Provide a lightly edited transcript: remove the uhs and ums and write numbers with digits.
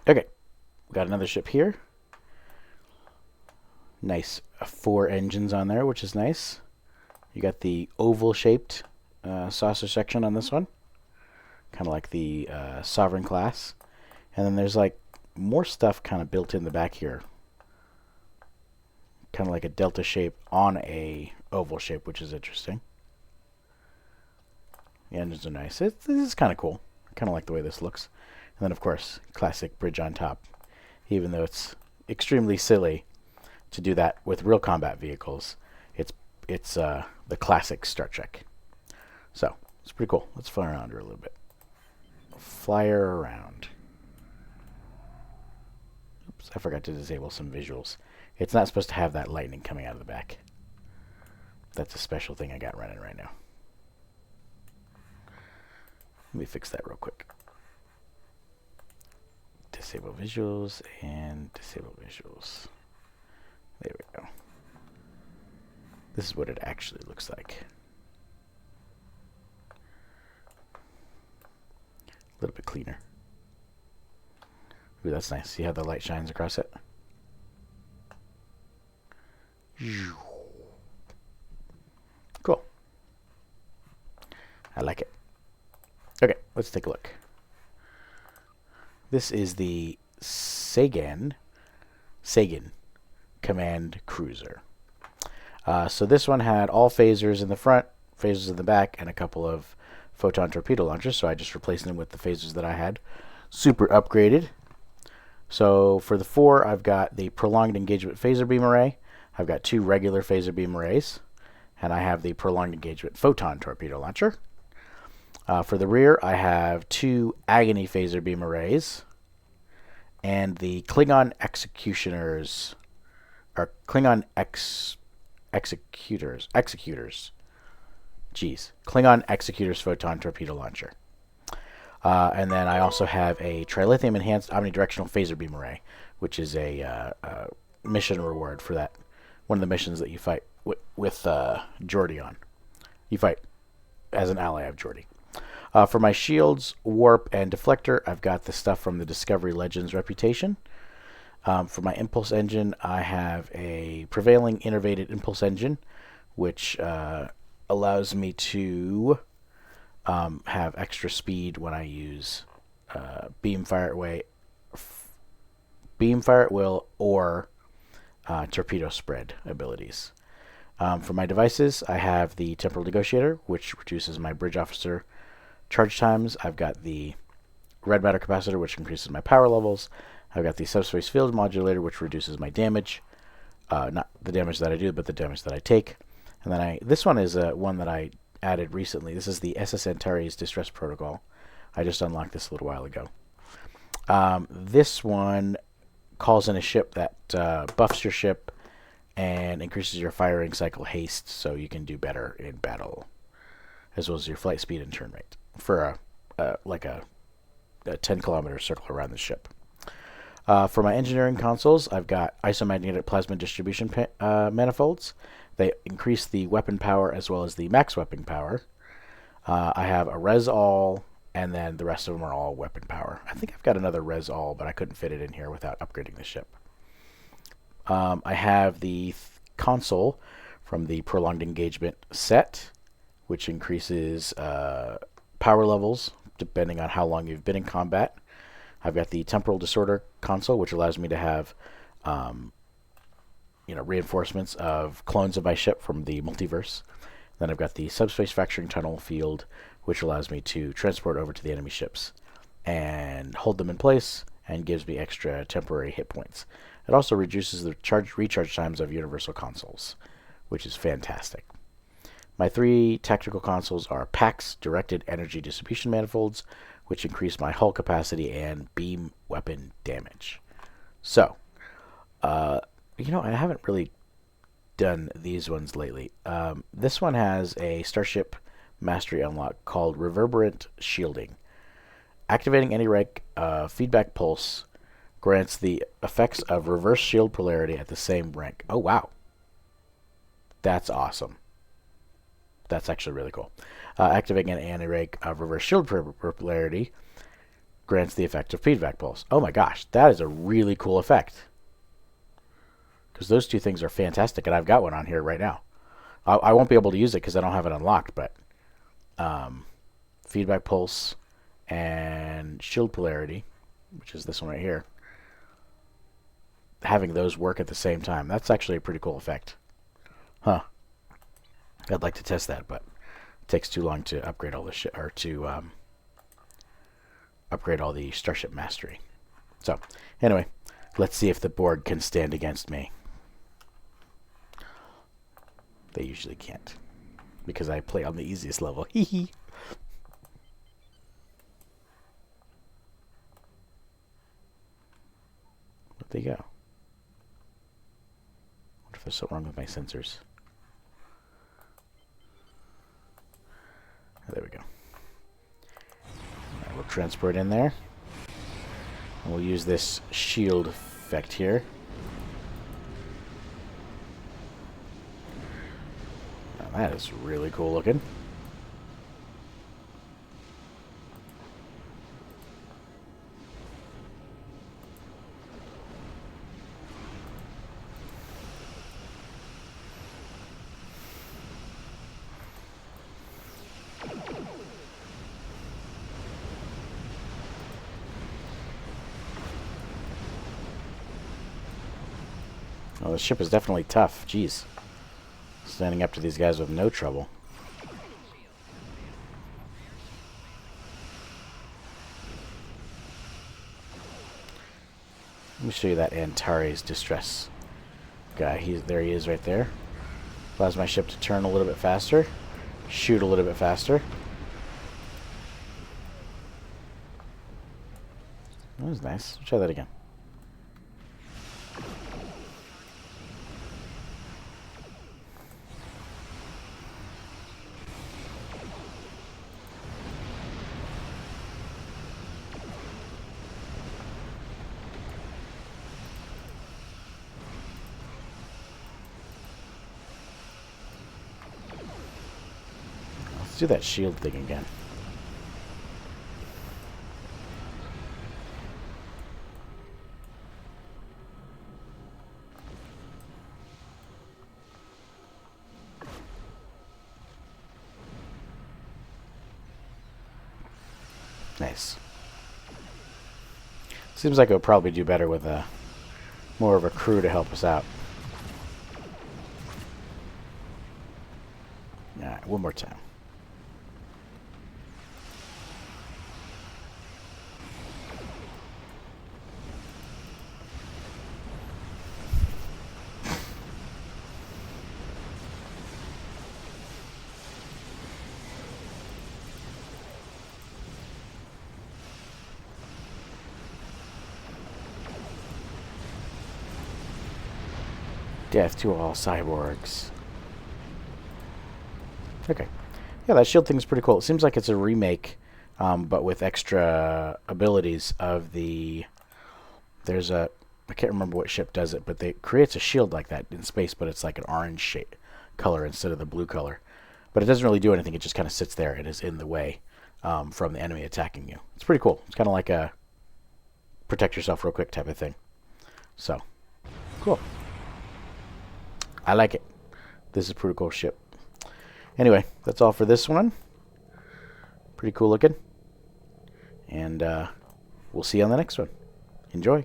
Okay, we got another ship here. Nice 4 engines on there, which is nice. You got the oval-shaped saucer section on this one, kind of like the Sovereign class. And then there's like more stuff kind of built in the back here, kind of like a delta shape on a oval shape, which is interesting. The engines are nice. This is kind of cool. I kind of like the way this looks. And then, of course, classic bridge on top. Even though it's extremely silly to do that with real combat vehicles, it's the classic Star Trek. So, it's pretty cool. Let's fly around her a little bit. Fly her around. Oops, I forgot to disable some visuals. It's not supposed to have that lightning coming out of the back. That's a special thing I got running right now. Let me fix that real quick. Disable visuals and disable visuals. There we go. This is what it actually looks like. A little bit cleaner. Ooh, that's nice. See how the light shines across it? Cool. I like it. Okay, let's take a look. This is the Sagan Command Cruiser. So this one had all phasers in the front, phasers in the back, and a couple of photon torpedo launchers. So I just replaced them with the phasers that I had. Super upgraded. So for the 4, I've got the prolonged engagement phaser beam array. I've got 2 regular phaser beam arrays. And I have the prolonged engagement photon torpedo launcher. For the rear, I have 2 agony phaser beam arrays. And the Klingon executors. Jeez. Klingon executors photon torpedo launcher. And then I also have a trilithium enhanced omnidirectional phaser beam array, which is a mission reward for that. One of the missions that you fight with Geordi on. You fight as an ally of Geordi. For my shields, warp, and deflector, I've got the stuff from the Discovery Legends Reputation. For my impulse engine, I have a prevailing innervated impulse engine, which allows me to have extra speed when I use beam fire at will, or torpedo spread abilities. For my devices, I have the temporal negotiator, which reduces my bridge officer charge times. I've got the red matter capacitor, which increases my power levels. I've got the subspace field modulator, which reduces my damage. Not the damage that I do, but the damage that I take. And then this one is one that I added recently. This is the SS Antares Distress Protocol. I just unlocked this a little while ago. This one calls in a ship that buffs your ship and increases your firing cycle haste, so you can do better in battle, as well as your flight speed and turn rate for a 10-kilometer circle around the ship. For my engineering consoles, I've got isomagnetic plasma distribution manifolds. They increase the weapon power as well as the max weapon power. I have a res all, and then the rest of them are all weapon power. I think I've got another res all, but I couldn't fit it in here without upgrading the ship. I have the console from the prolonged engagement set, which increases power levels depending on how long you've been in combat. I've got the temporal disorder console, which allows me to have reinforcements of clones of my ship from the multiverse. Then I've got the subspace fracturing tunnel field, which allows me to transport over to the enemy ships and hold them in place and gives me extra temporary hit points. It also reduces the recharge times of universal consoles, which is fantastic. My 3 tactical consoles are PAX, directed energy distribution manifolds, which increase my hull capacity and beam weapon damage. So, I haven't really done these ones lately. This one has a Starship Mastery unlock called Reverberant Shielding. Activating any rank feedback pulse grants the effects of reverse shield polarity at the same rank. Oh, wow. That's awesome. That's actually really cool. Activating an anti-rank of reverse shield polarity grants the effect of feedback pulse. Oh my gosh, that is a really cool effect. Because those two things are fantastic, and I've got one on here right now. I won't be able to use it because I don't have it unlocked, but feedback pulse and shield polarity, which is this one right here, having those work at the same time, that's actually a pretty cool effect. Huh. I'd like to test that, but it takes too long to upgrade all the shit, or to upgrade all the Starship Mastery. So, anyway, let's see if the board can stand against me. They usually can't, because I play on the easiest level. Hee hee. Where'd they go? I wonder if there's something wrong with my sensors. Oh, there we go. Right, we'll transport in there. And we'll use this shield effect here. Now, that is really cool looking. Well, the ship is definitely tough. Jeez. Standing up to these guys with no trouble. Let me show you that Antares distress guy. There he is right there. Allows my ship to turn a little bit faster. Shoot a little bit faster. That was nice. Try that again. Let's do that shield thing again. Nice. Seems like it would probably do better with more of a crew to help us out. Alright, one more time. Death to all cyborgs. Okay. Yeah, that shield thing is pretty cool. It seems like it's a remake, but with extra abilities of the... There's a... I can't remember what ship does it, but it creates a shield like that in space, but it's like an orange shade color instead of the blue color. But it doesn't really do anything. It just kind of sits there and is in the way from the enemy attacking you. It's pretty cool. It's kind of like a protect yourself real quick type of thing. So, cool. I like it. This is a pretty cool ship. Anyway, that's all for this one. Pretty cool looking. And we'll see you on the next one. Enjoy.